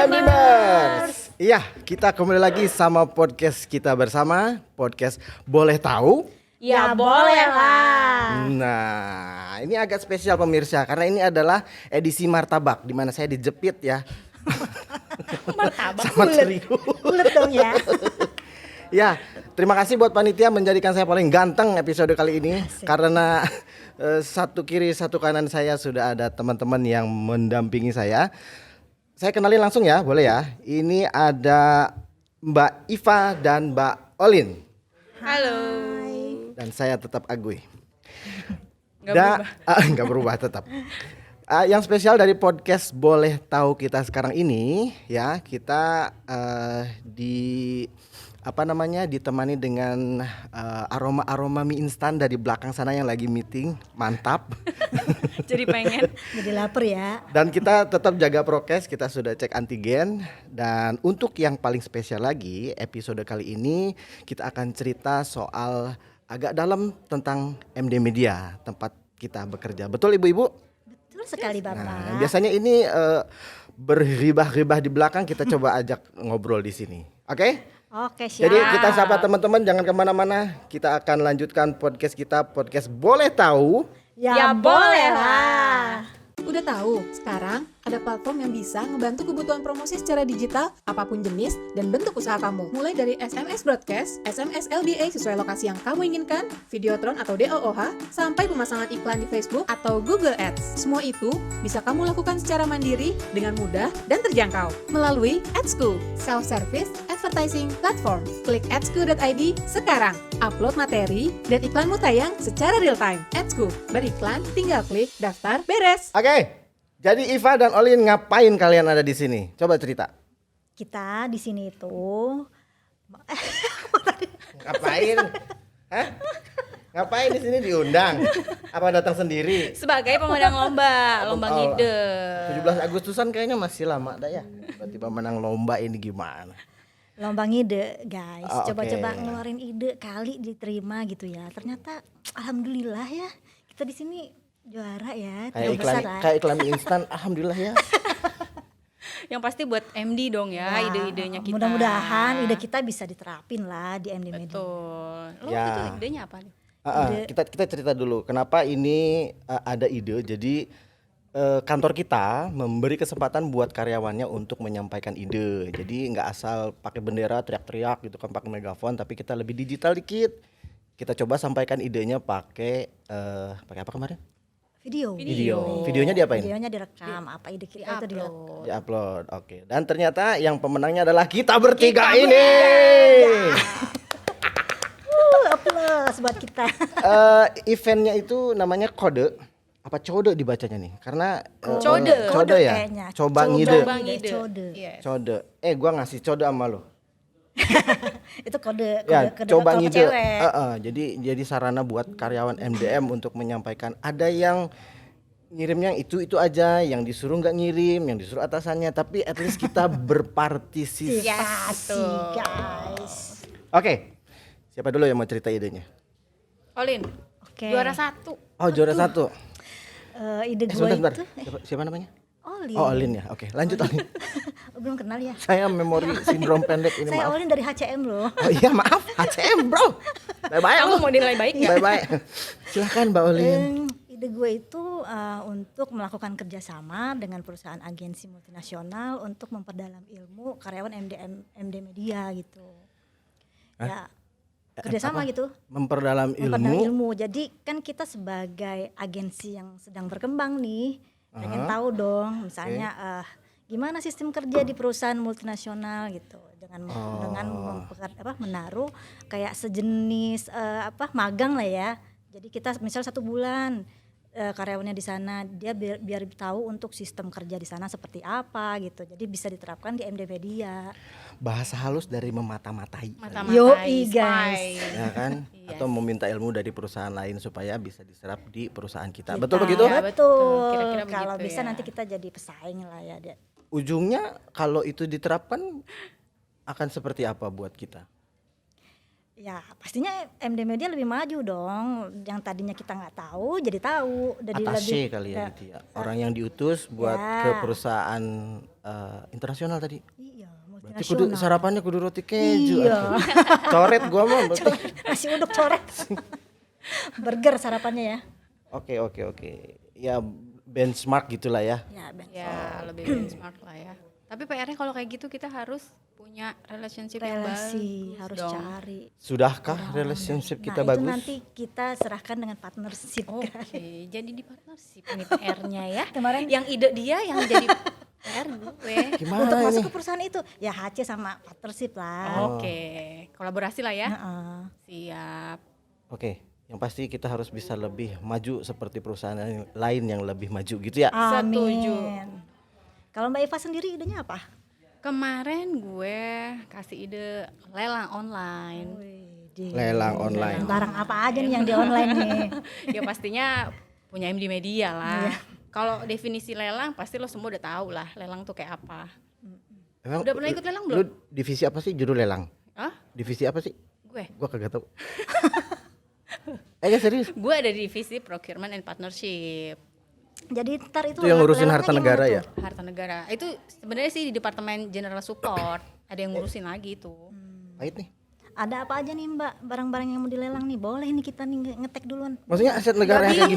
MDmers. Iya, kita kembali lagi sama podcast kita bersama, podcast Boleh Tahu? Ya boleh lah. Nah, ini agak spesial pemirsa karena ini adalah edisi martabak di mana saya dijepit ya. Martabak Sama terigu. ulet dong ya. Ya, terima kasih buat panitia menjadikan saya paling ganteng episode kali ini. Karena satu kiri satu kanan saya sudah ada teman-teman yang mendampingi saya. Saya kenalin langsung ya, boleh ya. Ini ada Mbak Iva dan Mbak Olin. Halo. Dan saya tetap Agui. Nggak berubah. Nggak berubah tetap. Yang spesial dari podcast Boleh Tahu kita sekarang ini ya, kita ditemani dengan aroma mie instan dari belakang sana yang lagi meeting, mantap. Jadi pengen. Jadi lapar ya. Dan kita tetap jaga prokes, kita sudah cek antigen. Dan untuk yang paling spesial lagi, episode kali ini kita akan cerita soal agak dalam tentang MD Media, tempat kita bekerja. Betul ibu-ibu? Betul sekali Bapak. Nah, biasanya ini berribah-ribah di belakang, kita coba ajak ngobrol di sini. Oke? Oke, siap. Jadi kita sapa teman-teman, jangan kemana-mana. Kita akan lanjutkan podcast kita, podcast Boleh Tahu. Ya boleh lah. Udah tahu, sekarang ada platform yang bisa ngebantu kebutuhan promosi secara digital, apapun jenis dan bentuk usaha kamu. Mulai dari SMS broadcast, SMS LBA sesuai lokasi yang kamu inginkan, Videotron atau DOOH, sampai pemasangan iklan di Facebook atau Google Ads. Semua itu bisa kamu lakukan secara mandiri dengan mudah dan terjangkau melalui AdSchool, self-service advertising platform. Klik adschool.id sekarang. Upload materi dan iklanmu tayang secara real time. AdSchool, beriklan tinggal klik daftar beres. Oke. Jadi Iva dan Olin, ngapain kalian ada di sini? Coba cerita. Kita di sini itu Ngapain? Hah? Ngapain di sini diundang? Apa datang sendiri? Sebagai pemenang lomba ngide. 17 Agustusan kayaknya masih lama dah ya. Tiba-tiba menang lomba ini gimana? lomba ide, guys. Oh, Coba-coba oke. ngeluarin ide kali diterima gitu ya. Ternyata alhamdulillah ya. Kita di sini juara ya. Kayak Tiga besar iklan lah. kayak iklan mie instan, alhamdulillah ya. Yang pasti buat MD dong ya, Nah, ide-idenya kita. Mudah-mudahan ide kita bisa diterapin lah di MD Media. Betul. Lo Ya. itu idenya apa nih? Kita cerita dulu kenapa ini ada ide. Jadi kantor kita memberi kesempatan buat karyawannya untuk menyampaikan ide. Jadi nggak asal pakai bendera teriak-teriak gitu kan, pakai megafon, tapi kita lebih digital dikit. Kita coba sampaikan idenya pakai apa kemarin? Video. Videonya diapain? Videonya direkam. Apa ide kita itu direkam. Di-upload. Oke. Dan ternyata yang pemenangnya adalah kita bertiga ini. Applause buat kita. Eventnya itu namanya Kode. Apa Code dibacanya nih? Karena Code. Code ya. Kayaknya. Coba ngide. Coba ngide. Code. Iya. Code. Gua ngasih code sama lo. Itu kode Ya, coba kalau ke ngide. cewek. Jadi sarana buat karyawan MDM untuk menyampaikan. Ada yang ngirimnya itu aja, yang disuruh nggak ngirim, yang disuruh atasannya. Tapi at least kita berpartisipasi. Kasih guys. Oke. Siapa dulu yang mau cerita idenya? Olin. Oke. Juara 1. Oh, juara 1. Ide gue Sebentar. itu Siapa namanya? Olin. Oh, Olin ya. Oke, lanjut Olin. Belum kenal ya. Saya memori sindrom pendek ini, Saya maaf. Olin dari HCM loh. Oh iya, maaf. HCM, Bro. Bye-bye. Kamu mau dinilai baik nggak? Bye-bye. Silakan Mbak Olin. Ide gue itu untuk melakukan kerjasama dengan perusahaan agensi multinasional untuk memperdalam ilmu karyawan MD Media gitu. Ya, kerjasama gitu. Memperdalam Memperdalam ilmu. ilmu. Jadi kan kita sebagai agensi yang sedang berkembang nih, pengen tahu dong, misalnya gimana sistem kerja di perusahaan multinasional gitu, dengan menaruh kayak sejenis magang lah ya. Jadi kita misal 1 bulan karyawannya di sana, dia biar tahu untuk sistem kerja di sana seperti apa gitu. Jadi bisa diterapkan di MD Media. Bahasa halus dari memata-matai. Yoi, guys. Ya kan? Iya. Atau meminta ilmu dari perusahaan lain supaya bisa diserap di perusahaan kita. Betul begitu? Ya, betul. Betul. Kira-kira Kalau begitu bisa ya. nanti kita jadi pesaing lah ya dia. Ujungnya kalau itu diterapkan akan seperti apa buat kita? Ya pastinya MD Media lebih maju dong. Yang tadinya kita nggak tahu jadi tahu. Jadi Atasé lebih kali ya gitu ya. Orang yang diutus buat Ya. ke perusahaan internasional tadi. Iya, Berarti kudu multinasional. sarapannya kudu roti keju. Iya. Aduh. Coret gua mah berarti. Nasi uduk coret. Burger sarapannya ya. Oke. Ya benchmark gitulah ya. Ya, Ben. Ya lebih benchmark lah ya. Tapi PR-nya kalau kayak gitu kita harus punya relationship yang Relasi bagus harus dong. cari. Sudahkah relationship kita Nah, itu bagus? nanti kita serahkan dengan partnership. Oke, jadi di partnership ini PR-nya ya. Kemarin Yang ide dia yang jadi PR gue. Gimana untuk ini? masuk ke perusahaan itu ya HC sama partnership lah. Oke, kolaborasi lah ya. Heeh. Siap. Oke, yang pasti kita harus bisa lebih maju seperti perusahaan lain yang lebih maju gitu ya. Setuju. Amin. Kalau Mbak Eva sendiri idenya apa? Kemarin gue kasih ide lelang online. Lelang online. Barang apa aja nih yang di online nih? Ya pastinya punya MD Media lah. Kalau definisi lelang pasti lo semua udah tahu lah lelang tuh kayak apa. Emang Udah pernah ikut lelang belum? Lu divisi apa sih judul lelang? Hah? Divisi apa sih? Gue. Gua kagak tahu. Serius? Gue ada di divisi procurement and partnership. Jadi ntar itu Itu yang ngurusin lelangnya harta gimana negara tuh? ya? Harta negara. Itu sebenarnya sih di Departemen General Support. Ada yang ngurusin lagi itu. Pahit nih. Ada apa aja nih Mbak barang-barang yang mau dilelang nih? Boleh nih kita nih ngetek duluan. Maksudnya aset negara yang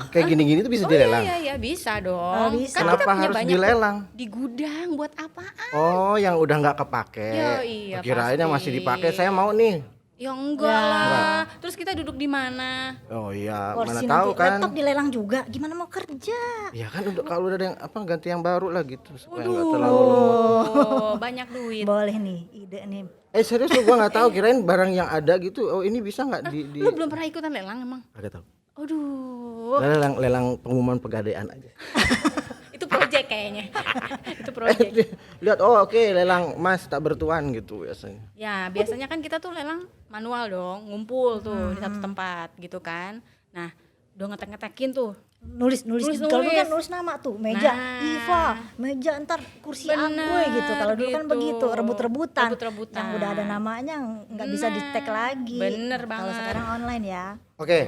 kayak gini-gini tuh bisa dilelang. Iya bisa dong. Oh, bisa. Kan kita Kenapa punya harus banyak dilelang? di gudang buat apaan? Oh, yang udah nggak kepake. Ya, iya, Kirain yang pasti. masih dipakai. Saya mau nih. Ya enggak lah. Terus kita duduk di mana? Oh iya, Kursi mana nanti tahu kan? laptop dilelang juga. Gimana mau kerja? Ya kan udah kalau udah ada yang ganti yang baru lah gitu supaya nggak terlalu lemot. Oh, banyak duit. Boleh nih ide nih. Serius lu gua nggak tahu kirain barang yang ada gitu. Oh ini bisa nggak di Lu belum pernah ikutan lelang emang? Kagak tahu. Aduh. Lelang pengumuman pegadaian aja. Itu project kayaknya. Itu project. Lihat oke lelang emas tak bertuan gitu biasanya. Ya, biasanya kan kita tuh lelang manual dong, ngumpul tuh di satu tempat gitu kan. Nah, udah ngetek-ngetekin tuh. Nulis. Nulis. Kalau dulu kan nulis nama tuh, meja Nah. Iva, meja ntar kursi A Bener, gue gitu. Kalau dulu kan gitu. begitu, rebut-rebutan. Rebut-rebutan. Yang udah ada namanya nggak bisa di tag lagi. Bener Kalau banget. sekarang online ya. Oke,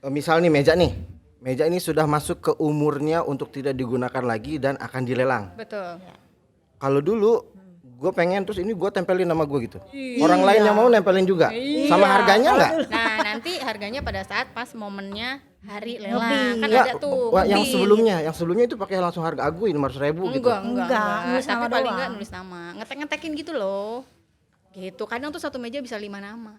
misal nih meja nih. Meja ini sudah masuk ke umurnya untuk tidak digunakan lagi dan akan dilelang. Betul. Kalau dulu gue pengen terus ini gue tempelin nama gue gitu. Orang lain yang mau nempelin juga. Sama harganya nggak? Nah, nanti harganya pada saat pas momennya hari lelang. Ngebit. Kan Nggak, ada tuh. wah, yang ngebit. sebelumnya itu pakai langsung harga aguin 500.000 gitu. Enggak, nulis Tapi nama paling doang. enggak nulis nama. Ngetek-ngetekin gitu loh. Gitu. Kadang tuh satu meja bisa 5 nama.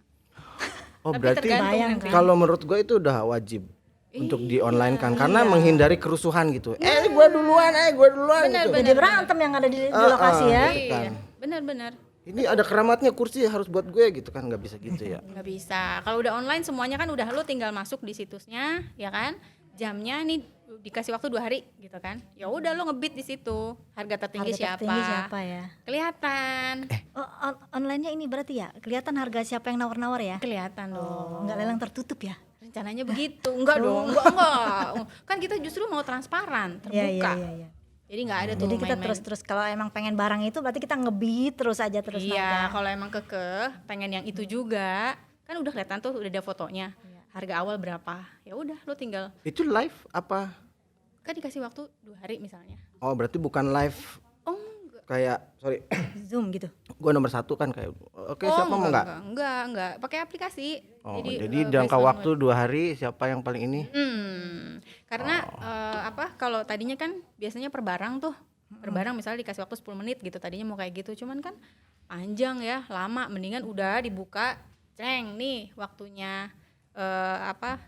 Oh Tapi berarti tergantung Bayang nanti. kalau menurut gue itu udah wajib untuk di online kan karena menghindari kerusuhan gitu. Gue duluan gitu. Jadi berantem yang ada di lokasi ya. Gitu kan. Iya, benar-benar. Ini ada keramatnya kursi harus buat gue gitu kan nggak bisa gitu ya. Nggak bisa. Kalau udah online semuanya kan udah lo tinggal masuk di situsnya, ya kan? Jamnya nih dikasih waktu 2 hari gitu kan. Ya udah lo ngebit di situ. Harga tertinggi Harga siapa? tertinggi siapa ya? Kelihatan. Oh, online-nya ini berarti ya kelihatan harga siapa yang nawar-nawar ya? Kelihatan Oh, dong. enggak lelang tertutup ya? Rencananya begitu. Enggak dong, enggak. Kan kita justru mau transparan, terbuka. Iya. Jadi nggak ada tuh Jadi kita main-main. terus kalau emang pengen barang itu berarti kita ngebit terus aja terus Iya, nambah. kalau emang kekeh pengen yang itu juga, kan udah kelihatan tuh udah ada fotonya. Harga awal berapa? Ya udah lo tinggal Itu live apa? kan dikasih waktu 2 hari misalnya. Oh berarti bukan live Oh enggak. kayak sorry Zoom gitu. gue nomor 1 kan kayak oke Oh, siapa mau nggak? Enggak. Pakai aplikasi. Oh jadi eh, jangka based on waktu 2 hari siapa yang paling ini? Karena kalau tadinya kan biasanya per barang tuh. Per barang misalnya dikasih waktu 10 menit gitu. Tadinya mau kayak gitu. Cuman kan panjang ya, lama. Mendingan udah dibuka, ceng nih waktunya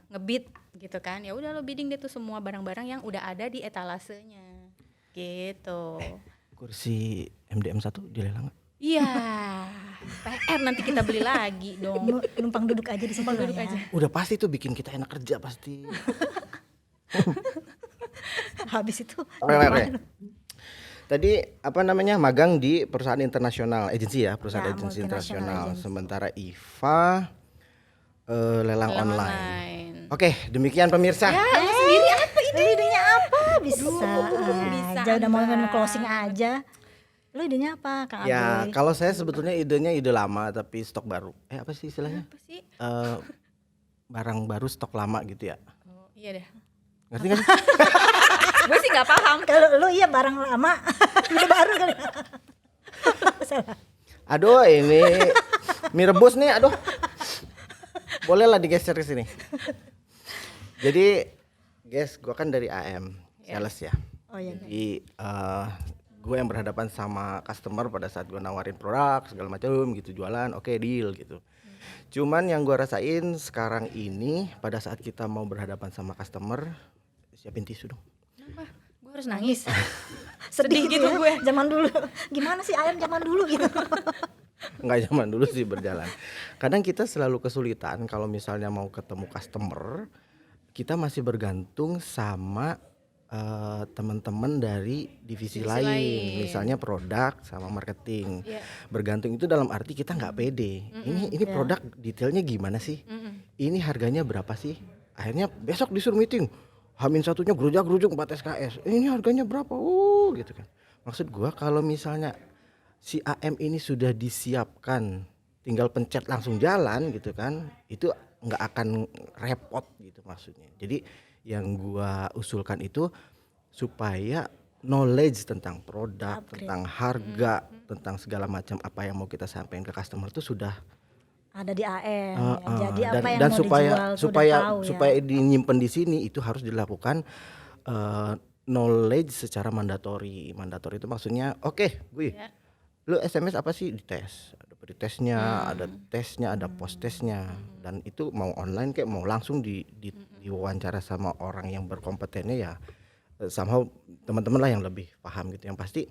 ngebit gitu kan. Ya udah lo bidding deh tuh semua barang-barang yang udah ada di etalasenya. Gitu. Kursi MDM 1 dilelang nggak? Iya. PR nanti kita beli lagi dong. Numpang duduk aja di situ. Numpang lah duduk ya. aja. Udah pasti tuh bikin kita enak kerja pasti. Habis itu Oke. Tadi apa namanya magang di perusahaan internasional, agensi ya, perusahaan Ya, agensi multinational internasional. agency. Sementara Iva lelang Lelang online. Oke, demikian pemirsa. Ya, lu sendiri apa ini? Lu idenya apa? Bisa bisa aja udah mau Anda. closing aja. Lu idenya apa Kang Ya, Aboy? kalau saya sebetulnya idenya ide lama tapi stok baru. Apa sih istilahnya? Apa sih? Barang baru stok lama gitu ya. Oh, iya deh. Ngerti nggak sih? Gue sih nggak paham. Kalau lu iya barang lama, lu baru kali. Salah. Aduh, ini mie rebus nih, aduh. Boleh lah digeser ke sini. Jadi, guys, gue kan dari AM, sales ya. Oh iya. Jadi gue yang berhadapan sama customer pada saat gue nawarin produk segala macam gitu, jualan, oke, deal gitu. Cuman yang gue rasain sekarang ini pada saat kita mau berhadapan sama customer, siapin tisu dong. Kenapa? Gue harus nangis. Sedih gitu ya, gue. Zaman dulu. Gimana sih ayam zaman dulu gitu. Enggak, zaman dulu sih berjalan. Kadang kita selalu kesulitan kalau misalnya mau ketemu customer, kita masih bergantung sama teman-teman dari divisi lain, misalnya produk sama marketing. Iya. Bergantung itu dalam arti kita nggak pede. Ini produk detailnya gimana sih? Ini harganya berapa sih? Akhirnya besok disuruh meeting. Hamin satunya gerujak-gerujuk 4 SKS. Ini harganya berapa? Gitu kan. Maksud gua kalau misalnya si AM ini sudah disiapkan, tinggal pencet langsung jalan gitu kan, itu nggak akan repot gitu maksudnya. Jadi yang gua usulkan itu supaya knowledge tentang produk, tentang harga, tentang segala macam apa yang mau kita sampaikan ke customer itu sudah Ada di AM. Ya. Jadi apa yang dan mau supaya dijual tuh supaya udah tahu supaya ya. dinyimpen di sini itu harus dilakukan knowledge secara mandatori. Mandatori itu maksudnya oke, Gue. Lu SMS apa sih? Dites. Ada pretesnya, ada tesnya, ada post tesnya, dan itu mau online kayak mau langsung diwawancara sama orang yang berkompetennya ya, somehow teman-teman lah yang lebih paham gitu. Yang pasti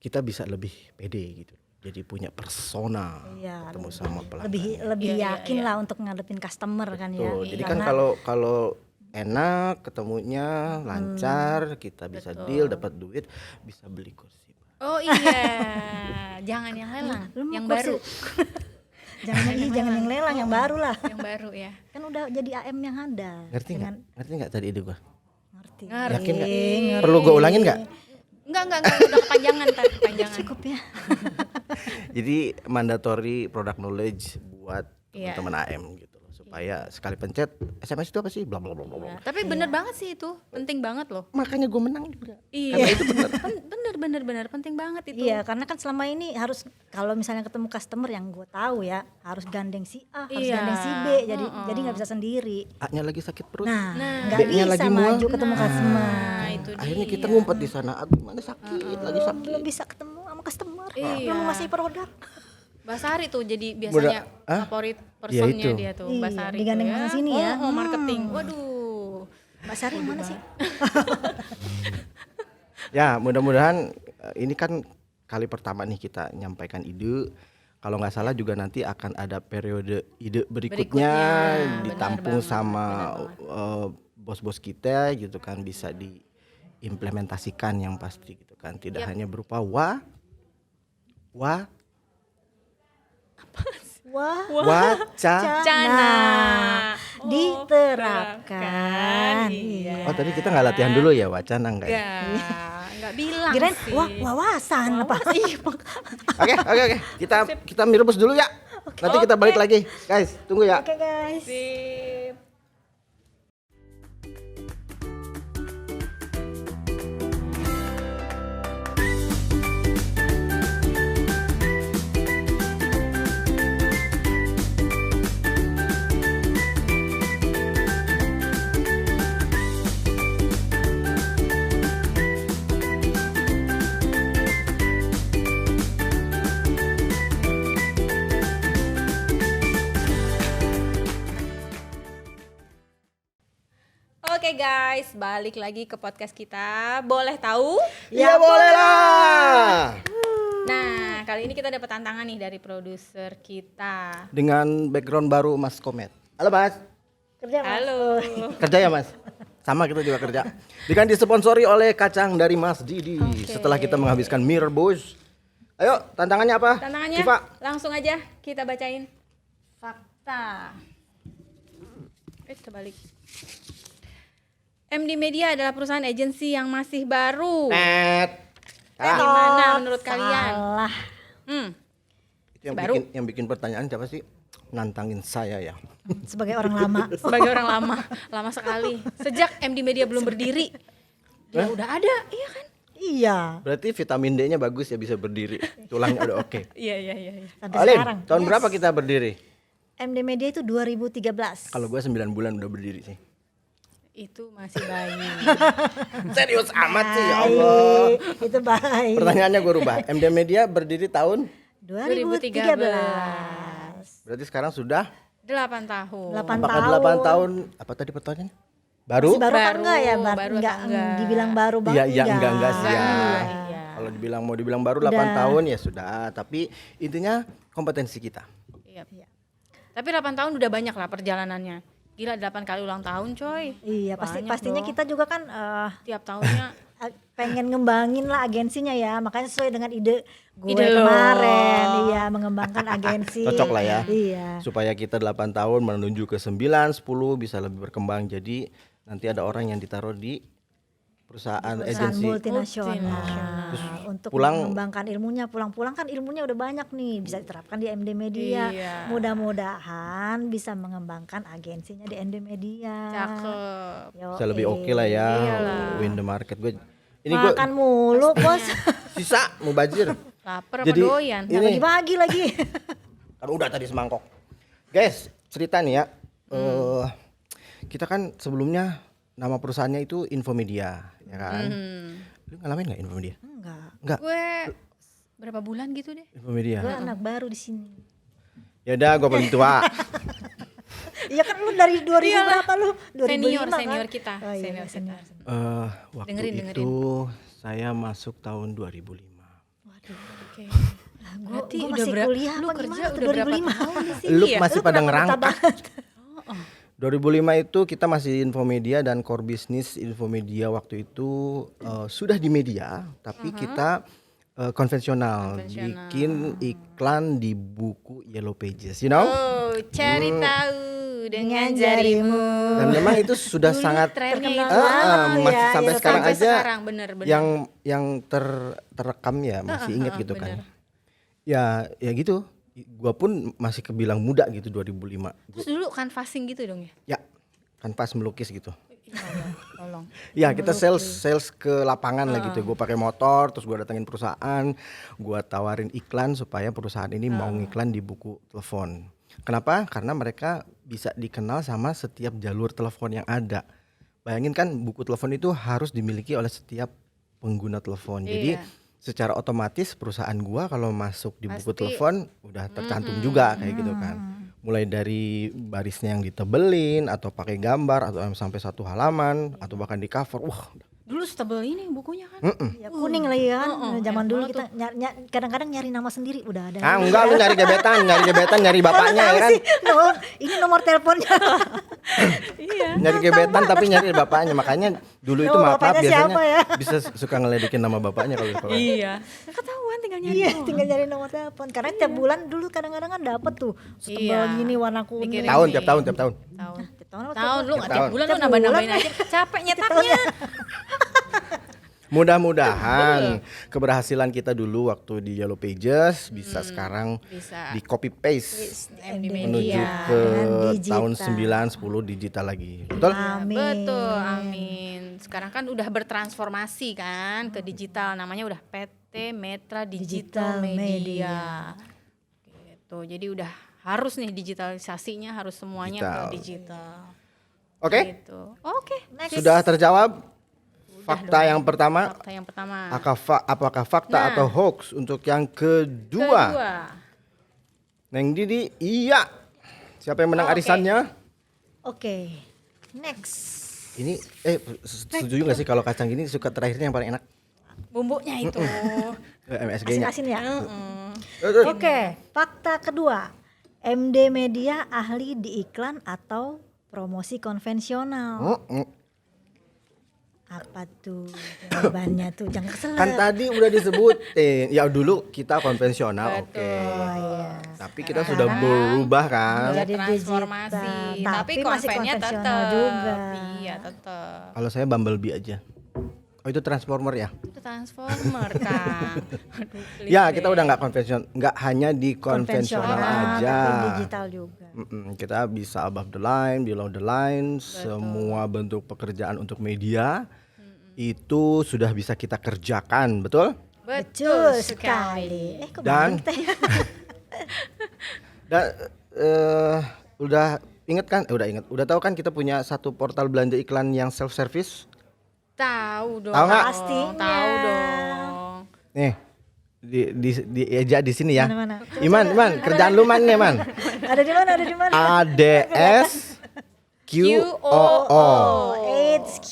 kita bisa lebih pede gitu. Jadi punya persona Iya, ketemu sama pelanggan. lebih yakin lah untuk ngadepin customer kan ya. Tuh, jadi kan kalau enak ketemunya lancar, kita bisa deal, dapat duit, bisa beli kursi. Oh iya, jangan yang lelang, Lu mau yang kursi? baru. jangan yang lelang, yang baru lah. Yang baru ya. Kan udah jadi AM yang handal. Ngerti nggak? Ngerti nggak tadi ide gua? Ngerti. Yakin nggak? Perlu gua ulangin nggak? Enggak, udah kepanjangan tadi, kepanjangan. Cukup ya. Jadi mandatory product knowledge buat Iya. teman-teman AM gitu loh, supaya sekali pencet SMS itu apa sih? Bla bla bla bla. Ya, tapi bener banget sih itu, penting banget loh. Makanya gue menang juga. Iya, itu bener, penting banget itu. Iya, karena kan selama ini harus kalau misalnya ketemu customer yang gue tahu ya harus gandeng si A, harus Iya. gandeng si B, jadi nggak bisa sendiri. A-nya lagi sakit perut. Nah, nggak B-nya bisa lagi mual. maju ketemu customer. Nah, itu Akhirnya dia. kita ngumpet di sana. Aduh, mana sakit, lagi sakit. Belum bisa ketemu sama customer, Iya. belum ngasih produk. Basari tuh jadi biasanya favorit personnya itu. dia tuh, Iya, Basari digandeng tuh ya. sana sini ya. Oh, marketing. Waduh. Mbak Sari yang mana sih? Ya, mudah-mudahan ini kan kali pertama nih kita nyampaikan ide. Kalau nggak salah juga nanti akan ada periode ide berikutnya ditampung benar banget, sama bos-bos kita gitu kan, bisa diimplementasikan yang pasti gitu kan. Tidak hanya berupa wacana. Cana. Diterapkan. Iya. Oh, tadi kita nggak latihan dulu ya wacana nggak ya? Enggak bilang Kirain sih. wawasan apa? Oke. Kita mie rebus dulu ya. Nanti kita balik lagi. Guys, tunggu ya. Oke guys. Sip. Oke guys, balik lagi ke podcast kita. Boleh tahu? Ya boleh lah. Nah, kali ini kita dapat tantangan nih dari produser kita. Dengan background baru Mas Komet. Halo Mas. Kerja Mas. Halo. Kerja ya Mas? Sama kita juga kerja. Dengan disponsori oleh kacang dari Mas Didi. Setelah kita menghabiskan mie rebus. Ayo, tantangannya apa? Tantangannya Siva. langsung aja kita bacain fakta. Terbalik. MD Media adalah perusahaan agensi yang masih baru. Gimana menurut kalian? Salah. Itu Baru. yang bikin pertanyaan siapa sih? nantangin saya ya. Sebagai orang lama. Sebagai orang lama sekali. Sejak MD Media belum berdiri, dia udah ada, iya kan? Iya. Berarti vitamin D-nya bagus ya, bisa berdiri. Tulangnya udah oke. Iya. Sampai Alin, sekarang. tahun Yes. berapa kita berdiri? MD Media itu 2013. Kalau gue 9 bulan udah berdiri sih. Itu masih bayi. Serius amat sih, ya Allah. Itu baik. Pertanyaannya gue rubah. MD Media berdiri tahun? 2013. Berarti sekarang sudah 8 tahun. 8 apakah tahun. 8 tahun? Apa tadi pertanyaannya? Baru? Masih baru apa Baru, enggak ya? baru Enggak, atau enggak? dibilang baru banget. Iya, enggak sih ya. Iya. Kalau mau dibilang baru 8 tahun ya sudah, tapi intinya kompetensi kita. Iya. Tapi 8 tahun udah banyak lah perjalanannya. Gila 8 kali ulang tahun coy. Iya, Banyak pastinya dong. kita juga kan Tiap tahunnya pengen ngembangin lah agensinya ya. Makanya sesuai dengan ide gue Ide lo. kemarin, iya, mengembangkan agensi. Cocok lah ya. Iya. Supaya kita 8 tahun menuju ke 9, 10 bisa lebih berkembang. Jadi nanti ada orang yang ditaruh di perusahaan Perusahaan agensi. multinasional untuk pulang- mengembangkan ilmunya, pulang-pulang kan ilmunya udah banyak nih, bisa diterapkan di MD Media. Iya. Mudah-mudahan bisa mengembangkan agensinya di MD Media. cakep. Yoi. Bisa lebih oke lah ya, Iyalah. win the market. Ini gue Makan mulu bos. sisa mau bajir. Lapar Jadi, apa doyan? ini- Bagi-bagi lagi. Kan udah tadi semangkok. Guys, cerita nih ya. Kita kan sebelumnya nama perusahaannya itu Infomedia, ya kan? Lu ngalamin nggak Infomedia? Enggak. Gue berapa bulan gitu deh. Infomedia. Gue anak baru di sini. Ya udah, gue paling tua. Iya kan lu dari 2000 Iyalah. berapa lu? 2005 Senior kan? kita. Oh, iya, Senior senior. kita. Waktu Dengerin. itu saya masuk tahun 2005. Oke. Gua Berarti masih udah kuliah lu apa kerja gimana tuh udah berapa 2005? tahun di sini Lu ya? masih pada kenapa ngerangkak. betah banget? 2005 itu kita masih Infomedia dan core business Infomedia waktu itu sudah di media, tapi kita konvensional, bikin iklan di buku Yellow Pages, you know? Oh, cari tahu dengan Dengan jarimu. jarimu. Dan memang itu sudah Dulu sangat trennya terkenal itu. banget masih ya, sampai ya, sekarang sampai aja sekarang, bener. yang terekam ya masih inget gitu kan. bener. Ya gitu. Gua pun masih kebilang muda gitu 2005. Terus dulu canvassing gitu dong ya? Ya, kanvas melukis gitu. Iya, ya, tolong. Ya kita sales ke lapangan lah gitu. Gue pakai motor, terus gue datengin perusahaan, gue tawarin iklan supaya perusahaan ini mau ngiklan di buku telepon. Kenapa? Karena mereka bisa dikenal sama setiap jalur telepon yang ada. Bayangin kan buku telepon itu harus dimiliki oleh setiap pengguna telepon. Jadi Iya. secara otomatis perusahaan gua kalau masuk di buku Pasti. telepon udah tercantum juga kayak gitu kan. Mulai dari barisnya yang ditebelin atau pakai gambar atau sampai satu halaman atau bahkan di cover. Wah, Dulu setebel ini bukunya kan? Ya kuning lagi kan. Zaman dulu enak kita kadang-kadang nyari nama sendiri udah ada. ah enggak, lu nyari gebetan, nyari bapaknya ya kan. Ini nomor teleponnya. Iya. Nyari gebetan tapi nyari bapaknya. Makanya dulu itu Oh, maaf bapaknya biasanya siapa ya? bisa suka ngeledekin nama bapaknya kalau Iya. Ketahuan tinggal nyari. Iya, doang. tinggal nyari nomor telepon. Karena tiap bulan dulu kadang-kadang kan dapet tuh setebal Iya. gini warna kuning. Dikirim. tiap tahun. Tahun. Tahun Lu nggak tiap tahun. bulan lu Tiap nambah-nambahin bulan. aja. Capek nyetaknya. Mudah-mudahan keberhasilan kita dulu waktu di Yellow Pages bisa sekarang Bisa. di copy paste MD menuju Media. ke Digital. tahun 9 10 digital lagi. Betul? Amin. Betul, amin. Sekarang kan udah bertransformasi kan ke digital, namanya udah PT Metra Digital Digital Media. Gitu. Jadi udah harus nih digitalisasinya harus semuanya Digital. ke digital. Oke? Gitu. Oke, next. Sudah terjawab fakta yang pertama. Fakta yang pertama. Apakah fakta Nah. atau hoax untuk yang kedua? Neng Didi, iya. Siapa yang menang Oh, oke. arisannya? Oke. Next. Ini setuju nggak sih kalau kacang gini suka terakhirnya yang paling enak? Bumbunya itu. MSG-nya. Asin ya. Mm-mm. Oke, fakta kedua. MD Media ahli di iklan atau promosi konvensional. Apa tuh jawabannya tuh? Jangan kesel. Kan tadi udah disebutin. Ya dulu kita konvensional, oke. Oh iya. Tapi kita sudah berubah kan. Udah Jadi transformasi, digital. tapi Tapi masih konvennya konvensional tetap. juga. Iya, tetap. Kalau saya Bumblebee aja. Oh itu transformer ya? Itu transformer kan. Aduh, pelit Ya kita deh. udah nggak konvensional, nggak hanya di konvensional aja. tapi digital juga. Kita bisa above the line, below the line, semua bentuk pekerjaan untuk media itu sudah bisa kita kerjakan, betul? Betul sekali. Kok Dan- bareng kita ya? Dan udah inget kan? Udah tahu kan kita punya satu portal belanja iklan yang self service? Tahu dong. Tahu nggak? Pastinya. Tahu dong. Nih, di eja di sini ya. Mana-mana? Iman, kerjaan lu man nih man. Ada di mana? Ada di mana? ADS QOO Oh, it's Q.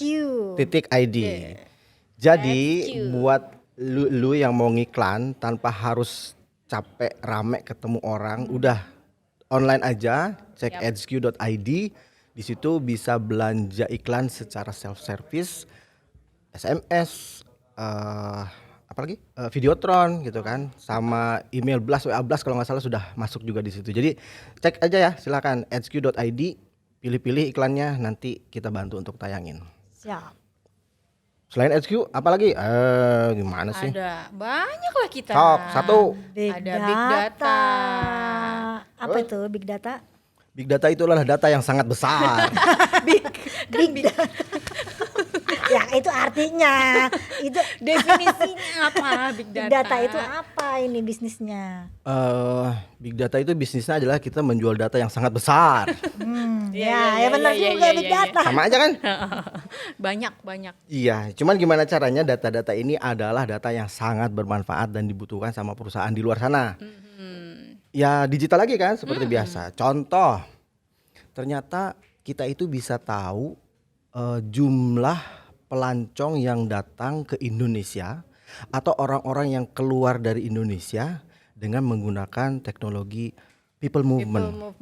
titik ID. Jadi buat lu yang mau ngiklan tanpa harus capek rame ketemu orang, udah online aja, cek adsq.id. Di situ bisa belanja iklan secara self service, SMS, apalagi Videotron gitu kan, sama email blast, WA blast kalau nggak salah sudah masuk juga di situ. Jadi cek aja ya, silakan adsq.id, pilih-pilih iklannya, nanti kita bantu untuk tayangin. Siap. Selain HQ, apalagi? Gimana sih? Ada banyak lah kita. Top, satu. Ada big data. Apa itu big data? Big data itu adalah data yang sangat besar. Big data. Ya itu artinya. Itu Definisinya apa big big data? data itu apa ini bisnisnya? Big data itu bisnisnya adalah kita menjual data yang sangat besar. Ya benar juga big data. Sama aja kan? banyak. Iya, cuman gimana caranya data-data ini adalah data yang sangat bermanfaat dan dibutuhkan sama perusahaan di luar sana. Ya digital lagi kan seperti biasa. Contoh, ternyata kita itu bisa tahu jumlah pelancong yang datang ke Indonesia atau orang-orang yang keluar dari Indonesia dengan menggunakan teknologi people movement.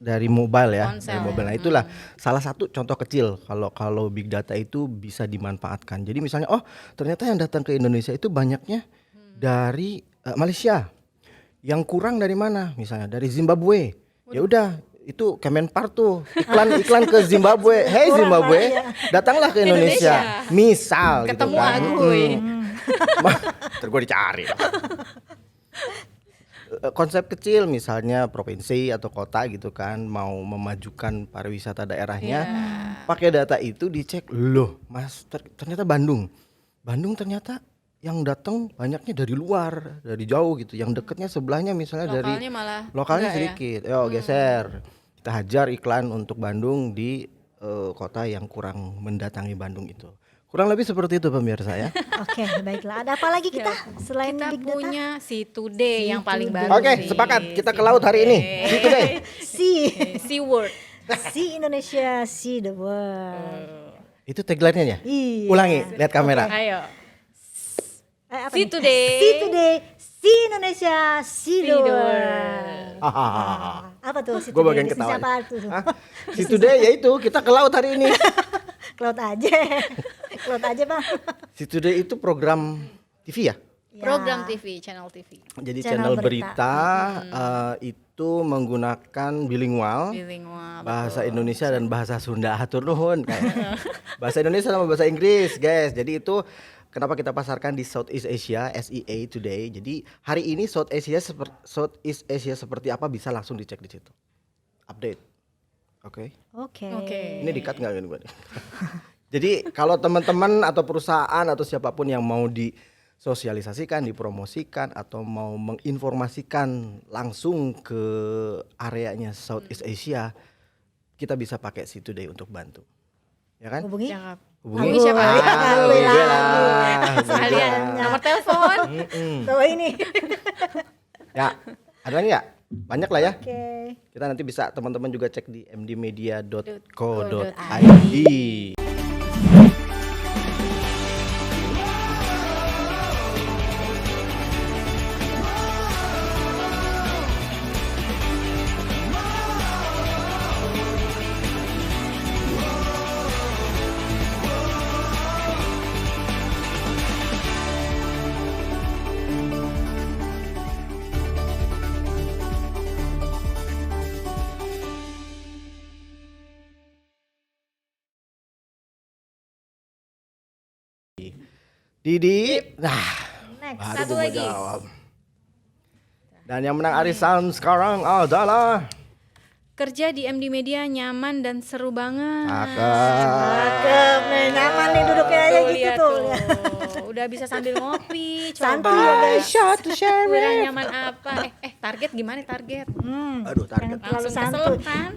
Dari mobile ya, Ponsel. dari mobile. Nah, itulah salah satu contoh kecil kalau big data itu bisa dimanfaatkan. Jadi misalnya ternyata yang datang ke Indonesia itu banyaknya dari Malaysia. Yang kurang dari mana? Misalnya dari Zimbabwe. Ya udah, itu Kemenpar tuh iklan ke Zimbabwe. Hey Zimbabwe, datanglah ke Indonesia. Misal Ketemu gitu kan. Aguy. Ntar gue dicari. Konsep kecil misalnya provinsi atau kota gitu kan mau memajukan pariwisata daerahnya, pakai data itu dicek, loh mas ternyata Bandung ternyata yang datang banyaknya dari luar, dari jauh gitu, yang deketnya sebelahnya misalnya Lokalnya malah lokalnya enggak ya? sedikit, geser, kita hajar iklan untuk Bandung di kota yang kurang mendatangi Bandung itu. Kurang lebih seperti itu pemirsa ya. Oke, baiklah. Ada apa lagi kita selain Kita big data? punya si Today yang paling baru. Oke, sih. sepakat kita ke laut hari ini. See you today. Si Word. See Indonesia, see the world. Itu tagline-nya ya? Iya. Ulangi, lihat kamera. Ayo. Apa See nih? today. See today, see Indonesia, see the See the world. Apa tuh? See Gue today? bagian Bisnisnya ketawa. apa tuh? Hah? Si today yaitu kita ke laut hari ini. Cloud aja. Cloud aja, Bang. Si today itu program TV ya? Ya. Program TV, channel TV. Jadi Channel channel berita, itu menggunakan bilingual, Bilingual. bahasa Indonesia dan bahasa Sunda. Hatur nuhun kayak. Bahasa Indonesia sama bahasa Inggris, guys. Jadi itu kenapa kita pasarkan di Southeast Asia, SEA Today. Jadi hari ini Southeast Asia seperti apa bisa langsung dicek di situ. Update. Oke. Oke. Ini di-cut nggak kan gue? Jadi kalau teman-teman atau perusahaan atau siapapun yang mau disosialisasikan, dipromosikan atau mau menginformasikan langsung ke areanya Southeast Asia, kita bisa pakai Si Today untuk bantu. Ya kan? Hubungi. Cakep. Hubungi. Hubungi siapa? Hubungi gue lah. Sekalian nomor telepon. Tuh ini. Ya, ada lagi nggak? Banyak lah ya. Oke. Kita nanti bisa teman-teman juga cek di mdmedia.co.id. Didi. Nah, Next. baru Satu gua mau lagi. jawab. Dan yang menang arisan sekarang adalah Kerja di MD Media nyaman dan seru banget. Cakep nih, nyaman nih duduknya aja Tuh, gitu lihat tuh. Udah bisa sambil ngopi, Santuy coba. ya, guys. shot to share Kurang it. nyaman apa? Target gimana target? Aduh, target. Jangan terlalu Langsung santuy. keselak kan?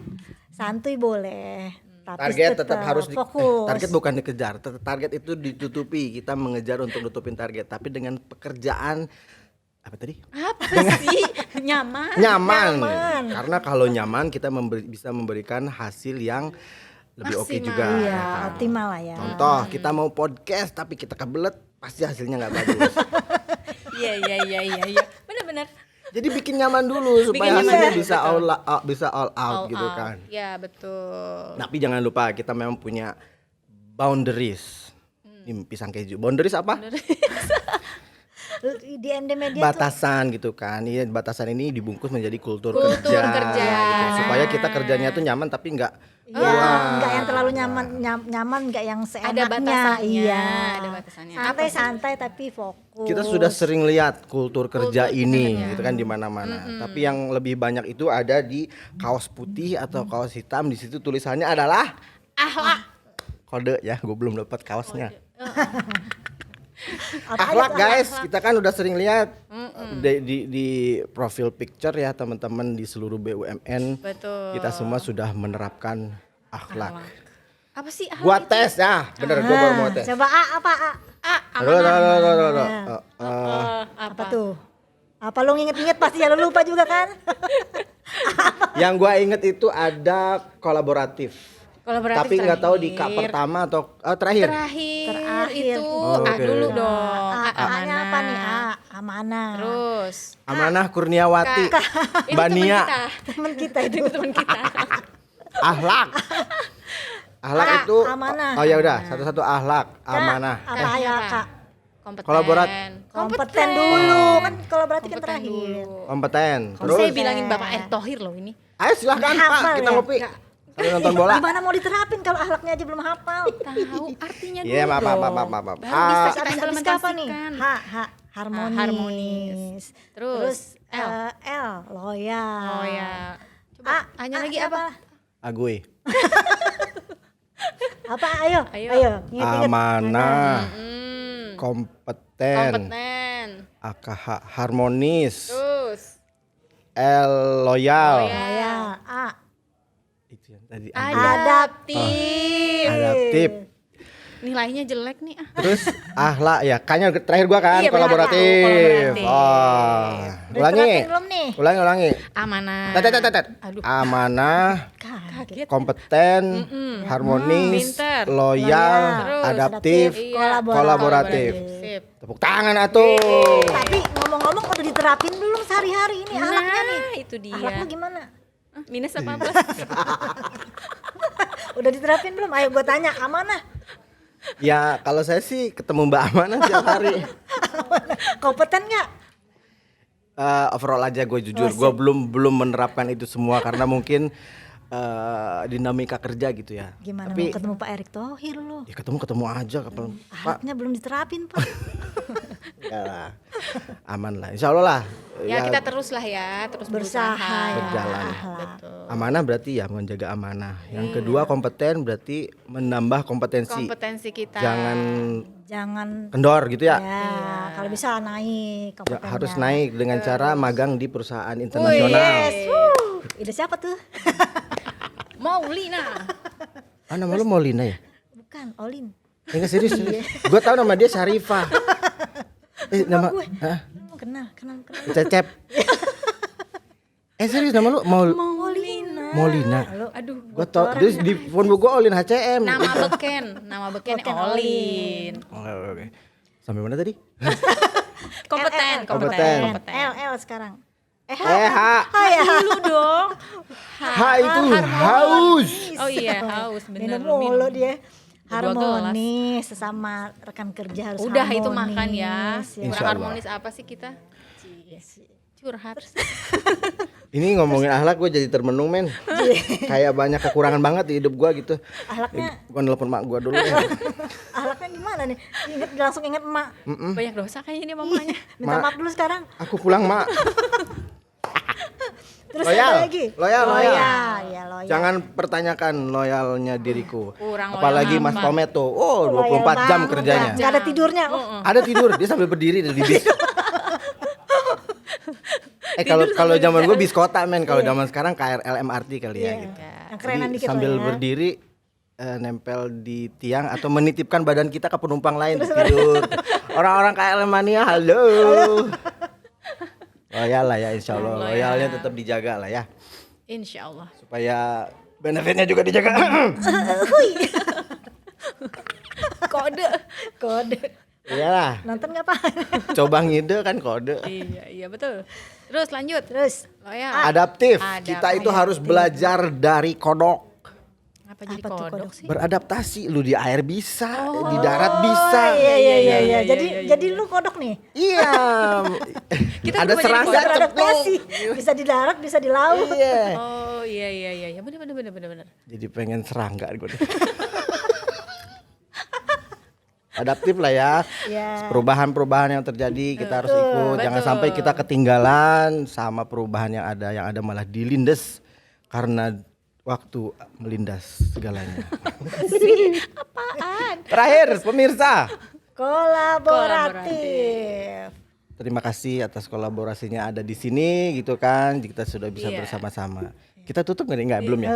Santuy boleh. Tapi Target tetap harus fokus. target bukan dikejar. Target itu ditutupi. Kita mengejar untuk nutupin target, tapi dengan pekerjaan apa tadi? Apa sih? Nyaman. Nyaman. Karena kalau nyaman kita bisa memberikan hasil yang lebih oke Maksimal. juga. Iya, kan. optimal lah ya. Contoh, kita mau podcast tapi kita kebelet, pasti hasilnya nggak bagus. Iya. Benar-benar. Jadi bikin nyaman dulu supaya nyaman hasilnya dulu, bisa all out All gitu out. kan. Iya, betul. Tapi jangan lupa kita memang punya boundaries. Ini pisang keju. Boundaries apa? Di MD Media tuh Batasan gitu kan. Iya, batasan ini dibungkus menjadi kultur Kultur kerja. gitu. Supaya kita kerjanya tuh nyaman tapi nggak iya, enggak yang terlalu nyaman enggak yang seenaknya. Ada batasannya, Iya. ada batasannya. Santai-santai tapi fokus. kita sudah sering lihat kultur kerja ini kerja. gitu kan di mana-mana. Tapi yang lebih banyak itu ada di kaos putih atau kaos hitam. Di situ tulisannya adalah Akhlak. kode ya. Gue belum dapat kaosnya. Apa aja Akhlak tuh? guys, kita kan udah sering lihat di profil picture ya teman-teman di seluruh BUMN. Betul. Kita semua sudah menerapkan akhlak. Apa sih akhlak Gua itu? tes ya, bener gua baru mau tes. Coba apa A? Aduh. Apa tuh? Apa lu nginget-nginget pasti ya lu lupa juga kan? Yang gua inget itu ada kolaboratif. Kolaboratif Tapi nggak tahu di kak terakhir. pertama atau terakhir. Terakhir itu Oh, A oke. dulu dong. A-nya apa nih? A, amanah. Terus Amanah Kurniawati, itu Mbak teman Nia. kita. Temen kita itu. Itu teman kita. Ahlak. Ahlak Kak, itu amanah. Oh ya udah, satu-satu ahlak, amanah. Apa ya Kak? Kompeten. Kompeten dulu kan kolaboratif kan Kompeten terakhir. dulu. Kompeten. Saya Terus bilangin Bapak Erick Thohir loh ini. ayo silahkan Pak, Hafal kita ya? ngopi. Sambil nonton bola. Gimana mau diterapin kalau akhlaknya aja belum hafal? Tahu artinya dulu. Iya, maaf. dong. Baru bisa kita Habis ke apa nih? implementasikan. Harmonis. Harmonis. Terus, L. L, loyal. Oh ya. Coba hanya lagi apa? Agui. Apa? Ayo. Ayo. Ingat-ingat. Amanah. Hmm. Kompeten. Kompeten. AKH harmonis. Terus. L loyal. Loyal. A. Itu yang tadi. Adaptif. Adaptif. Nilainya jelek nih ah. Terus akhlak ya, kayaknya terakhir gua kan Iya, benar, kolaboratif. kolaboratif. Oh. Udah Ulangi. terapin belum nih? Ulangi. Amanah. Tet. Aduh. Amanah, Kaget. kompeten, harmonis, Pinter. loyal, Terus. adaptif, Iya. kolaboratif. Sip. Tepuk tangan atuh. Tapi ngomong-ngomong udah diterapin belum sehari-hari ini akhlaknya nih? Nah, itu dia. Akhlak lu gimana? Minus apa plus? Udah diterapin belum? Ayo gue tanya, amanah. Ya kalau saya sih ketemu Mbak Amanah tiap hari. Kompeten nggak? Overall aja gue jujur, gue belum menerapkan itu semua karena mungkin dinamika kerja gitu ya. Gimana Tapi mau ketemu Pak Erick Thohir lu? ya ketemu aja kapan Pak. Akhlaknya belum diterapin Pak. Ya lah. Aman lah, insya Allah lah. Ya kita terus lah ya, terus Berusaha ya. Berjalan. Betul. Amanah berarti ya menjaga amanah. Yang kedua kompeten berarti menambah kompetensi. Kompetensi kita. Jangan Kendor gitu ya. ya, kalau bisa naik Ya, kompetennya. harus naik dengan cara magang di perusahaan internasional. Yes. Ide siapa tuh? Maulina. Ah, nama lu Maulina ya? Bukan, Olin. Enggak serius. Gue tahu nama dia Syarifah. Nama gue. Hah? Kenal. Cecep. Serius nama lu Maulina. Maulina. Aduh. Gue tau di phone gue Olin HCM. Nama beken Beken Olin. Oke. Sampai mana tadi? Kompeten. L sekarang. H. Ya. Dulu dong. H itu haus. Oh iya, haus bener. Minum mulu dia. Dua gelas. Harmonis sesama rekan kerja harus Udah harmonis. itu makan ya. Insya Kurang Allah. harmonis apa sih kita? Curhat. Ini ngomongin akhlak gue jadi termenung men. Kayak banyak kekurangan banget di hidup gue gitu. Akhlaknya Gue nelfon mak gue dulu ya. akhlaknya gimana nih? Langsung inget emak. Banyak dosa kayaknya dia mamanya. Minta maaf dulu sekarang. Aku pulang, Mak. Terus Loyal, apa lagi? loyal. Ya, loyal. Jangan pertanyakan loyalnya diriku. Kurang loyal Apalagi Mas apa? Tomet tuh. Oh, Loyal 24 jam banget, kerjanya. Nggak ada tidurnya. Oh, Ada tidur, dia sambil berdiri di bis. Kalau zaman gue bis kota men, kalau zaman sekarang KRL MRT kali ya. iya. Gitu. Yang kerenan Jadi dikit sambil lah ya. berdiri nempel di tiang atau menitipkan badan kita ke penumpang lain untuk tidur. Orang-orang KRL mania, halo. Loyal lah ya, insya Allah. Loyal. Loyalnya tetap dijaga lah ya, Insya Allah. supaya benefitnya juga dijaga. Kode. Iyalah, Nonton nggak Pak? coba ngide kan kode. Iya betul. Terus lanjut. Terus Loyal. Adaptif. Adaptif. Kita itu harus belajar dari kodok. Apa jadi Apa tuh kodok kodok? sih? Beradaptasi, lu di air bisa, di darat bisa. Iya. Jadi lu kodok nih. Iya. Kita Ada berubah jadi serangga Bisa kodok. beradaptasi. Bisa di darat, bisa di laut. Iya. Oh iya. Bener. Jadi pengen serangga gue deh. Adaptif lah ya. Iya. Perubahan-perubahan yang terjadi kita harus ikut. Jangan betul. sampai kita ketinggalan sama perubahan yang ada malah dilindes karena waktu melindas segalanya. Apaan? Terakhir pemirsa, Kolaboratif. terima kasih atas kolaborasinya ada di sini gitu kan. Kita sudah bisa Iya. bersama-sama. Kita tutup nggak nih? Nggak, belum ya?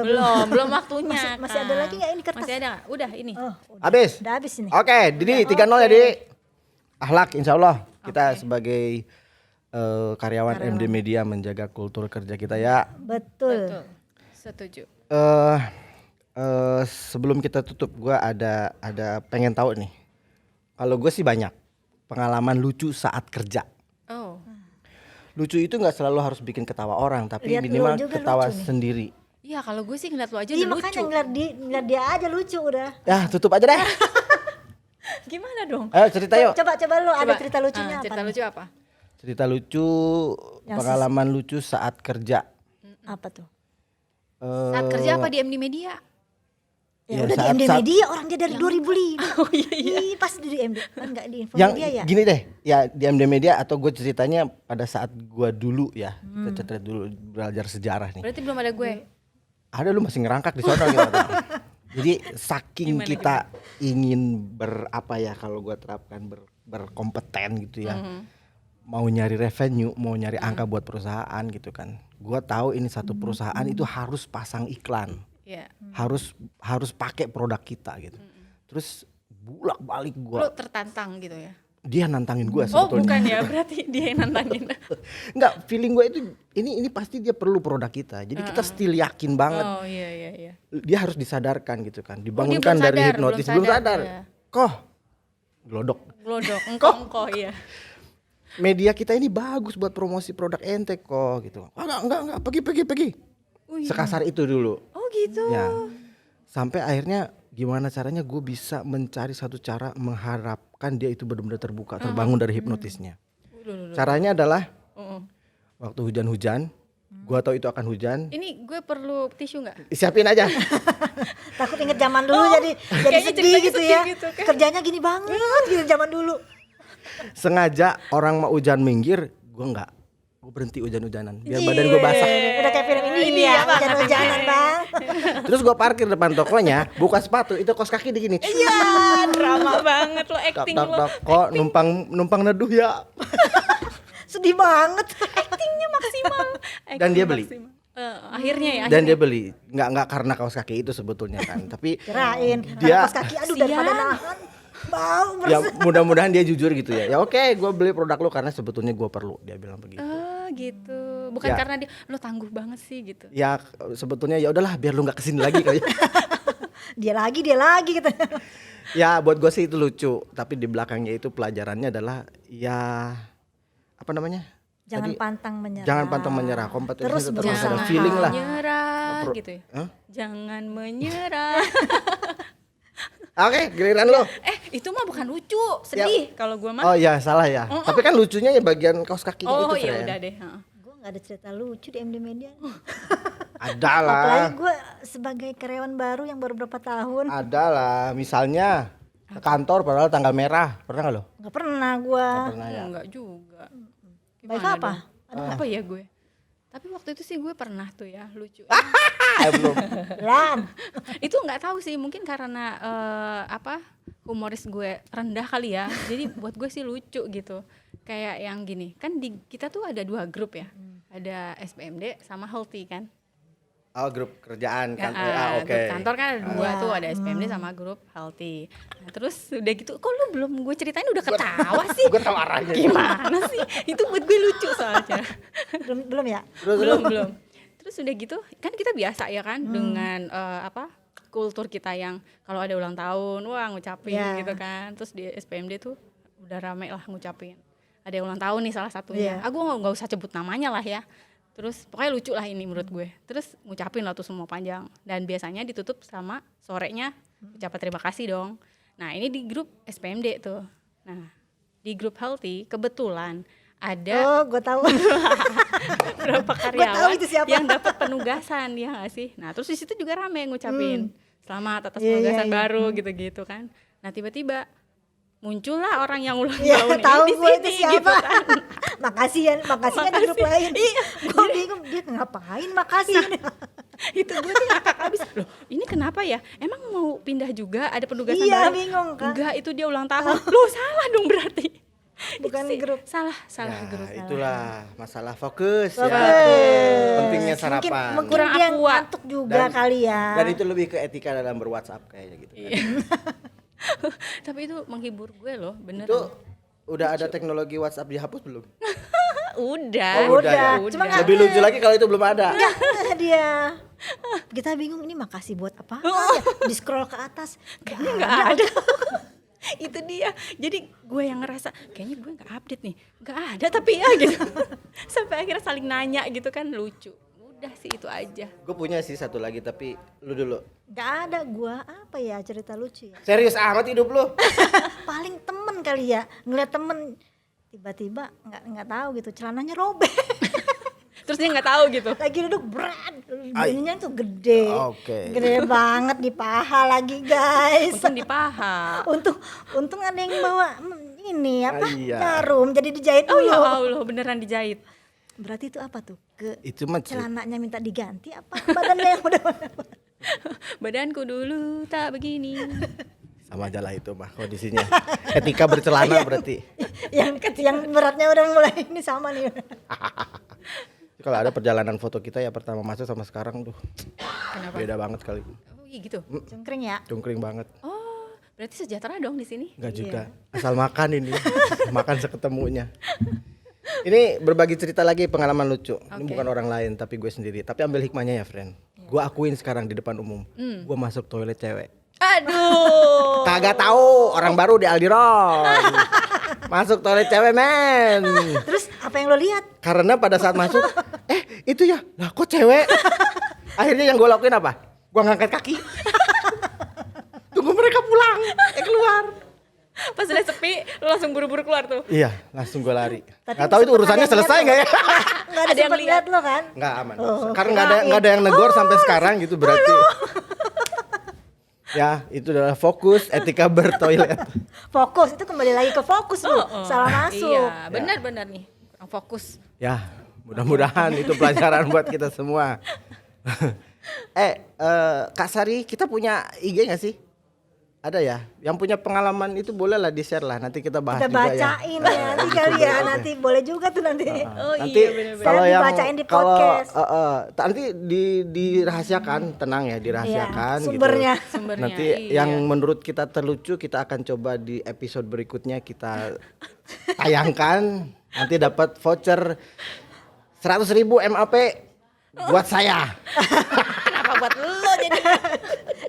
Belum waktunya. Masih ada lagi nggak ini kertas? Masih ada nggak? Udah ini. Oh, Habis. udah habis ini. Oke, Didi 3-0 ya, Di. Akhlak insya Allah kita sebagai karyawan MD Media menjaga kultur kerja kita ya. Betul. Betul. Setuju. Sebelum kita tutup, gua ada pengen tahu nih. Kalau gue sih banyak pengalaman lucu saat kerja. Oh. Lucu itu nggak selalu harus bikin ketawa orang, tapi Lihat lu minimal juga ketawa lucu nih. sendiri. Iya kalau gue sih ngeliat lo aja Iya udah makanya lucu. ngeliat dia aja lucu udah. Ya tutup aja deh. Gimana dong? Ayo cerita yuk. Coba lu ada cerita lucunya apa? Cerita nih? lucu apa? Cerita lucu, Yang pengalaman lucu saat kerja. Apa tuh? Saat kerja apa di MD Media? Ya, Ya, udah di saat- MD saat- Media orang dia dari 2005. Oh iya. Ih, pasti di MD kan nggak di Info Yang Media ya? gini deh, ya di MD Media atau gue ceritanya pada saat gue dulu ya, kita cerita dulu belajar sejarah nih. Berarti belum ada gue. Ada lu masih ngerangkak di sana gitu. Jadi saking kita ingin berapa ya kalau gue terapkan berkompeten gitu ya, mau nyari revenue, mau nyari angka buat perusahaan gitu kan. Gue tahu ini satu perusahaan itu harus pasang iklan, Iya. harus pakai produk kita gitu. Terus bolak-balik gue, Lo tertantang gitu ya. dia nantangin gue Oh sebetulnya. bukan ya, berarti dia yang nantangin. Enggak, feeling gue itu ini pasti dia perlu produk kita. Jadi kita still yakin banget. Oh iya. Dia harus disadarkan gitu kan. belum Dibangunkan dari sadar, hipnotis belum belum sadar, sadar. ya. Koh. Glodok. Glodok, engkong iya. Media kita ini bagus buat promosi produk ente kok gitu. Oh, enggak, pergi. Wih. Sekasar itu dulu. Oh gitu. Ya. Sampai akhirnya gimana caranya gue bisa mencari satu cara mengharapkan dia itu benar-benar terbuka, terbangun dari hipnotisnya. Caranya adalah waktu hujan-hujan, gue tahu itu akan hujan, Ini gue perlu tisu nggak? siapin aja. Takut inget zaman dulu jadi kayaknya sedih ceritanya gitu sedih ya. gitu kan. Kerjanya gini banget gitu zaman dulu. Sengaja orang mau hujan minggir, gue enggak. Gue berhenti hujan-hujanan biar badan gue basah. Udah kayak film ini ya, hujan-hujanan Bang. Terus gue parkir depan tokonya, buka sepatu, itu kos kaki di gini. Iya, drama banget lo Tak acting tak lo. tak, kok numpang neduh ya. Sedih banget. Actingnya maksimal. Dan dia beli. Maksimal. Akhirnya ya. Dan dia beli, nggak karena kaos kaki itu sebetulnya kan, tapi Kirain Dia- pas kaki aduh daripada nahan. Bau ya mudah-mudahan dia jujur gitu ya. Ya oke, gue beli produk lu karena sebetulnya gue perlu, dia bilang begitu. Oh gitu. Bukan Ya. karena dia lo tangguh banget sih gitu. Ya sebetulnya ya udahlah biar lu nggak kesini lagi kali. dia lagi gitu. Ya buat gue sih itu lucu, tapi di belakangnya itu pelajarannya adalah ya apa namanya? Jangan Tadi, pantang menyerah. jangan pantang menyerah, kompetensi Terus tetap berusaha. ada feeling lah. Menyerah Pro- gitu ya. Hah? Jangan menyerah. Oke, giliran lu. Itu mah bukan lucu, sedih kalau gue mah. Oh iya salah ya. Tapi kan lucunya ya bagian kaos kakinya Oh itu, ya friend. udah deh. Heeh. Gue nggak ada cerita lucu di MD Media. Ada lah. Apalagi gue sebagai karyawan baru yang baru berapa tahun. Ada lah. Misalnya ke kantor padahal tanggal merah. Pernah nggak lo? Nggak pernah gua. Pernah ya. Enggak juga. Baik Gimana apa? dong? Apa ya gue? Tapi waktu itu sih gue pernah tuh ya, lucu. Belum. Lam. Itu nggak tahu sih, mungkin karena humoris gue rendah kali ya. Jadi buat gue sih lucu gitu. Kayak yang gini, kan kita tuh ada 2 grup ya. Ada SPMD sama Healthy kan. Oh, grup kerjaan kan. Grup Oke. kantor kan ada 2 tuh, ada SPMD sama grup Healthy. Nah, terus udah gitu, kok lu belum gue ceritain udah ketawa sih? Gue tahu arahnya. Gimana sih? Itu buat gue lucu soalnya. Belum ya? belum. Terus udah gitu, kan kita biasa ya kan dengan kultur kita yang kalau ada ulang tahun, wah ngucapin Yeah. gitu kan. Terus di SPMD tuh udah rame lah ngucapin. Ada yang ulang tahun nih salah satunya. Yeah. Gue nggak usah sebut namanya lah ya. Terus pokoknya lucu lah ini menurut gue. Terus ngucapin lah tuh semua panjang. Dan biasanya ditutup sama sorenya ucapan terima kasih dong. Nah ini di grup SPMD tuh. Nah di grup Healthy kebetulan ada Oh, gue tahu. berapa tahu karyawan itu siapa. yang dapat penugasan ya nggak sih. Nah terus di situ juga rame ngucapin selamat atas Iya, penugasan iya. baru gitu-gitu kan. Nah tiba-tiba muncullah orang yang ulang Iya, tahun tahu di gue sini itu siapa. gitu kan. makasih kan di grup lain. Iya. Gue bingung dia ngapain makasih. Itu gue tuh ngakak abis. Loh ini kenapa ya? Emang mau pindah juga ada penugasan Iya, baru? bingung kan. Enggak, itu dia ulang tahun. Loh salah dong berarti. Bukan Itu sih grup. Salah Ya, grup. itulah masalah fokus, Fokus. ya. Pentingnya sarapan. Mungkin Kurang dia aqua. ngantuk juga kali ya. Dan itu lebih ke etika dalam berWhatsApp kayaknya gitu. Iya. Tapi itu menghibur gue loh, bener. Itu udah ada teknologi WhatsApp dihapus belum? Udah. Oh, udah ya? Cuma nggak- Lebih lucu lagi kalau itu belum ada. Enggak dia. Kita bingung ini makasih buat apa? Ya, di scroll ke atas. Kayaknya nggak ada. Itu dia. Jadi gue yang ngerasa kayaknya gue nggak update nih, nggak ada tapi ya gitu. Sampai akhirnya saling nanya gitu kan, lucu. Udah sih itu aja. Gue punya sih satu lagi tapi lu dulu. Enggak ada gua apa ya cerita lucu ya. Serius amat hidup lu. Paling temen kali ya. Ngeliat temen tiba-tiba nggak tahu gitu celananya robek. Terus dia nggak tahu gitu. Lagi duduk berat. Ininya tuh gede. Oke. Gede banget di paha lagi guys. Untung di paha. Untung ada yang bawa ini apa Iya. jarum jadi dijahit Oh dulu. ya Allah, beneran dijahit. Berarti itu apa tuh? Ke Itu mah celananya minta diganti apa badannya yang udah Badanku dulu tak begini. sama aja lah itu mah kondisinya. Etika bercelana berarti. yang beratnya udah mulai ini sama nih. Kalau ada perjalanan foto kita ya pertama masuk sama sekarang tuh Kenapa? beda banget kali. Oh iya gitu. Cengkring ya. Cungkring banget. Oh, berarti sejahtera dong di sini. Enggak juga. Asal makan ini. Makan seketemunya. Ini berbagi cerita lagi pengalaman lucu. Ini Oke. bukan orang lain tapi gue sendiri. Tapi ambil hikmahnya ya, friend. Gue akuin sekarang di depan umum. Gue masuk toilet cewek. Aduh. Kagak tahu orang baru di Aldiron. Masuk toilet cewek, men. Terus apa yang lo lihat? Karena pada saat masuk, itu ya, lah kok cewek? Akhirnya yang gue lakuin apa? Gue ngangkat kaki. Tunggu mereka pulang, keluar. Pas udah sepi, lu langsung buru-buru keluar tuh. Iya, langsung gue lari. Tapi Gak tahu itu sempet urusannya ada yang selesai lihat nggak ya? Nggak ada Ada yang sempet lihat. lihat lo kan? Nggak aman. Oh, Karena nggak ada yang negor sampai sekarang gitu berarti. Ya, itu adalah fokus etika bertoilet. Fokus itu kembali lagi ke fokus lo. Salah masuk. Iya, benar-benar nih. Kurang fokus. Ya, mudah-mudahan itu pelajaran buat kita semua. Kak Sari, kita punya IG nggak sih? Ada ya? Yang punya pengalaman itu boleh lah di-share lah. Nanti kita bahas Kita juga ya. bacain ya nanti kali ya. Nanti boleh juga tuh nanti. Oh Nanti iya benar-benar. kalau yang Dibacain di kalau podcast. nanti dirahasiakan, tenang ya, dirahasiakan Iya, sumbernya. gitu. Sumbernya, Nanti iya. yang menurut kita terlucu kita akan coba di episode berikutnya kita tayangkan. Nanti dapat voucher 100.000 MAP buat saya. Kenapa buat lo jadi?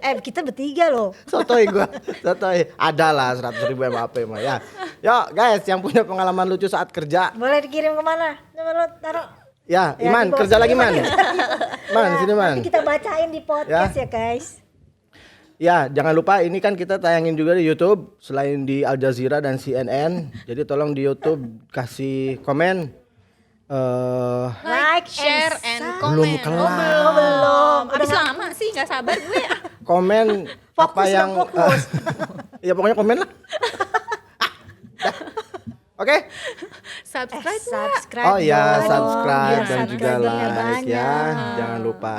Kita bertiga loh. Sotoy gua, sotoy. Ada lah 100.000 MAP mah ya. Yuk guys, yang punya pengalaman lucu saat kerja. Boleh dikirim kemana? Coba lo taruh. Ya, Ya, Iman, di bawah kerja sini. lagi Man. Man, sini Man. Nanti kita bacain di podcast ya guys. Ya, jangan lupa ini kan kita tayangin juga di YouTube selain di Al Jazeera dan CNN. Jadi tolong di YouTube kasih komen. Like, Share and subscribe. comment. Belum kelar. Oh, belum. Abis lama sih, nggak sabar gue. Komen Fokus apa yang dong, fokus. Ya pokoknya komen lah. Dah. Oke. Subscribe. Oh ya, dong, subscribe biar dan juga subscribernya like banyak. ya. Jangan lupa.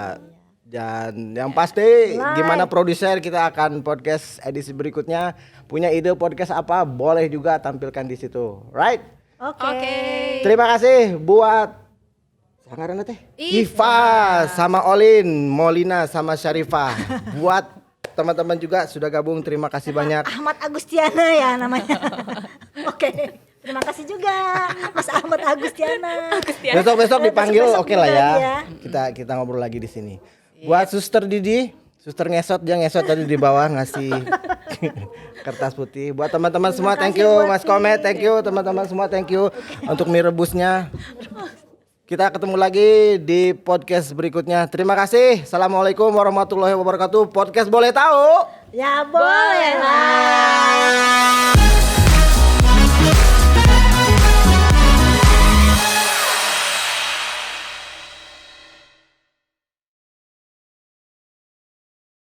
Dan yang pasti Like. gimana produser kita akan podcast edisi berikutnya. Punya ide podcast apa? Boleh juga tampilkan di situ. Right? Oke. Terima kasih buat sangaran teh. Iva sama Olin, Molina sama Syarifah. Buat teman-teman juga sudah gabung, terima kasih banyak. Ahmad Agustiana ya namanya. Oke. Terima kasih juga Mas Ahmad Agustiana. Besok dipanggil Besok-besok oke lah ya. dipanggil Kita ngobrol lagi di sini. Buat Suster Didi, Suster ngesot, dia ngesot tadi di bawah ngasih kertas putih. Buat teman-teman semua thank you, Mas Komet, thank you, teman-teman semua thank you untuk mie rebusnya. Kita ketemu lagi di podcast berikutnya. Terima kasih. Assalamualaikum warahmatullahi wabarakatuh. Podcast boleh tahu? Ya boleh lah.